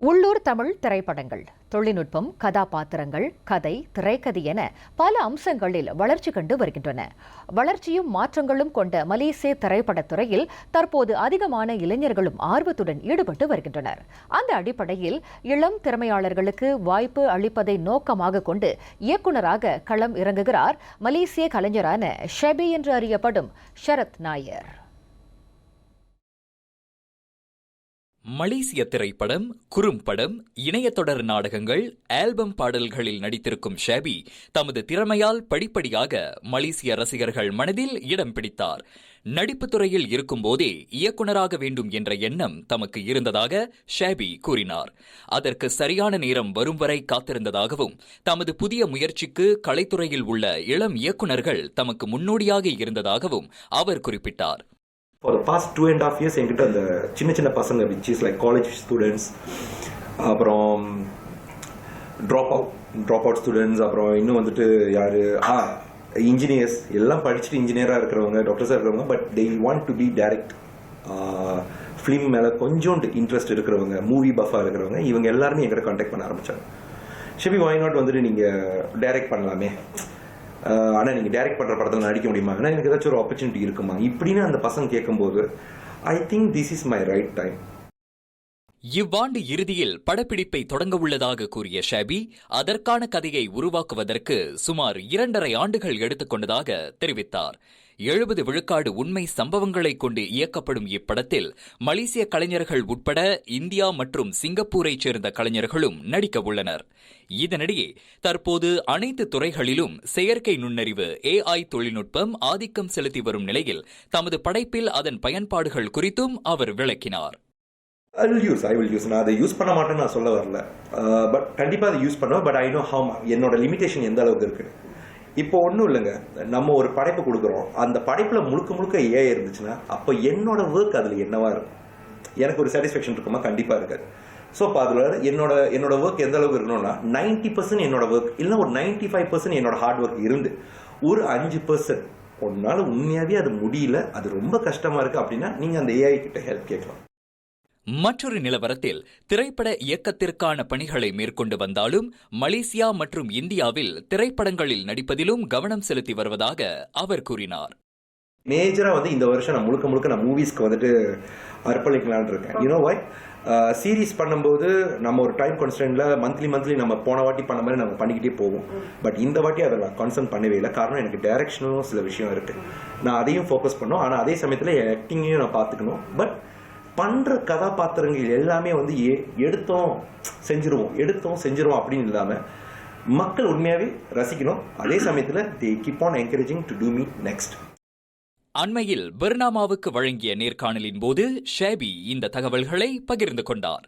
உள்ளூர் தமிழ் திரைப்படங்கள், தொழில்நுட்பம், கதாபாத்திரங்கள், கதை, திரைக்கதை என பல அம்சங்களில் வளர்ச்சி கண்டு வருகின்றன. வளர்ச்சியும் மாற்றங்களும் கொண்ட மலேசிய திரைப்படத்துறையில் தற்போது அதிகமான இளைஞர்களும் ஆர்வத்துடன் ஈடுபட்டு வருகின்றனர். அந்த அடிப்படையில் இளம் திறமையாளர்களுக்கு வாய்ப்பு அளிப்பதை நோக்கமாக கொண்டு இயக்குநராக களம் இறங்குகிறார் மலேசிய கலைஞரான ஷெபி என்று அறியப்படும் ஷரத் நாயர். மலேசிய திரைப்படம், குறும்படம், இணையத்தொடர் நாடகங்கள், ஆல்பம் பாடல்களில் நடித்திருக்கும் ஷெபி தமது திறமையால் படிப்படியாக மலேசிய ரசிகர்கள் மனதில் இடம் பிடித்தார். நடிப்புத் துறையில் இருக்கும்போதே இயக்குநராக வேண்டும் என்ற எண்ணம் தமக்கு இருந்ததாக ஷெபி கூறினார். அதற்கு சரியான நேரம் வரும் வரை காத்திருந்ததாகவும், தமது புதிய முயற்சிக்கு கலைத்துறையில் உள்ள இளம் இயக்குநர்கள் தமக்கு முன்னோடியாக இருந்ததாகவும் அவர் குறிப்பிட்டார். For the past 2.5 years என்கிட்ட அந்த சின்ன பசங்க which is like college students, அப்புறம் ட்ராப் அவுட் ஸ்டூடெண்ட்ஸ், அப்புறம் இன்னும் வந்துட்டு யாரு இன்ஜினியர்ஸ் எல்லாம் படிச்சுட்டு இன்ஜினியராக இருக்கிறவங்க, டாக்டர்ஸாக இருக்கிறவங்க, but they want to be direct, film மேலே கொஞ்சோண்டு இன்ட்ரெஸ்ட் இருக்கிறவங்க, மூவி பஃபாக இருக்கிறவங்க, இவங்க எல்லாருமே என்கிட்ட கான்டாக்ட் பண்ண ஆரம்பித்தாங்க. ஷெபி, why not வந்துட்டு நீங்கள் டைரக்ட் பண்ணலாமே, ஆனால் நீங்கள் டைரக்ட் பண்ணுற படத்தில் நடிக்க முடியுமா, ஆனால் எனக்கு ஏதாச்சும் ஒரு ஆப்பர்ச்சுனிட்டி இருக்குமா இப்படின்னு அந்த பசங்க கேட்கும்போது I think this is my right time. இவ்வாண்டு இறுதியில் படப்பிடிப்பை தொடங்க உள்ளதாக கூறிய ஷெபி, அதற்கான கதையை உருவாக்குவதற்கு சுமார் 2.5 ஆண்டுகள் எடுத்துக்கொண்டதாக தெரிவித்தார். 70 விழுக்காடு உண்மை சம்பவங்களை கொண்டு இயக்கப்படும் இப்படத்தில் மலேசிய கலைஞர்கள் உட்பட இந்தியா மற்றும் சிங்கப்பூரைச் சேர்ந்த கலைஞர்களும் நடிக்க உள்ளனர். இதனிடையே தற்போது அனைத்து துறைகளிலும் செயற்கை நுண்ணறிவு AI தொழில்நுட்பம் ஆதிக்கம் செலுத்தி வரும் நிலையில் தமது படைப்பில் அதன் பயன்பாடுகள் குறித்தும் அவர் விளக்கினார். I will use. நான் அதை யூஸ் பண்ண மாட்டேன்னு நான் சொல்ல வரல, பட் கண்டிப்பாக அதை யூஸ் பண்ணுவேன். பட் ஐ நோ ஹவ் என்னோட லிமிடேஷன் எந்த அளவுக்கு இருக்கு. இப்போ ஒன்றும் இல்லைங்க, நம்ம ஒரு படைப்பு கொடுக்குறோம், அந்த படைப்பில் முழுக்க AI இருந்துச்சுன்னா அப்போ என்னோட ஒர்க் அதில் என்னவா இருக்கும், எனக்கு ஒரு சாட்டிஸ்ஃபேக்ஷன் இருக்குமா? கண்டிப்பாக இருக்காது. ஸோ இப்போ அதில் என்னோட ஒர்க் எந்த அளவுக்கு இருக்கணும்னா 90% என்னோட ஒர்க் இல்லை ஒரு 95% என்னோட ஹார்ட் ஒர்க் இருந்து ஒரு 5% ஒன்னால உண்மையாகவே அது முடியல, அது ரொம்ப கஷ்டமாக இருக்குது அப்படின்னா நீங்கள் அந்த AI கிட்ட ஹெல்ப் கேட்கலாம். மற்றொரு நிலவரத்தில் திரைப்பட இயக்கத்திற்கான பணிகளை மேற்கொண்டு வந்தாலும் மலேசியா மற்றும் இந்தியாவில் திரைப்படங்களில் நடிப்பதிலும் கவனம் செலுத்தி வருவதாக அவர் கூறினார். மேஜரா இந்த வருஷம் நான் முழுக்க நான் மூவிஸ்க்கு வந்துட்டு அர்ப்பணிக்கலான்னு இருக்கேன். யூனோ வை, சீரீஸ் பண்ணும்போது நம்ம ஒரு டைம் கான்ஸ்டன்ட்ல மந்த்லி நம்ம போன வாட்டி பண்ண மாதிரி நம்ம பண்ணிக்கிட்டே போவோம். பட் இந்த வாட்டி அதை நான் கான்சன்ட் பண்ணவே இல்லை. காரணம் எனக்கு டைரக்ஷனும் சில விஷயம் இருக்கு, நான் அதையும் ஃபோக்கஸ் பண்ணணும். ஆனால் அதே சமயத்தில் ஆக்டிங்கையும் நான் பார்த்துக்கணும். பட் பண்ற கதாபாத்திரங்கள் எல்லாமே எடுத்தோம் செஞ்சிருவோம் அப்படின்னு இல்லாம மக்கள் உண்மையாவே ரசிக்கணும். அதே சமயத்துல they keep on encouraging to do me next. அண்மையில் பர்னாமாவுக்கு வழங்கிய நேர்காணலின் போது ஷெபி இந்த தகவல்களை பகிர்ந்து கொண்டார்.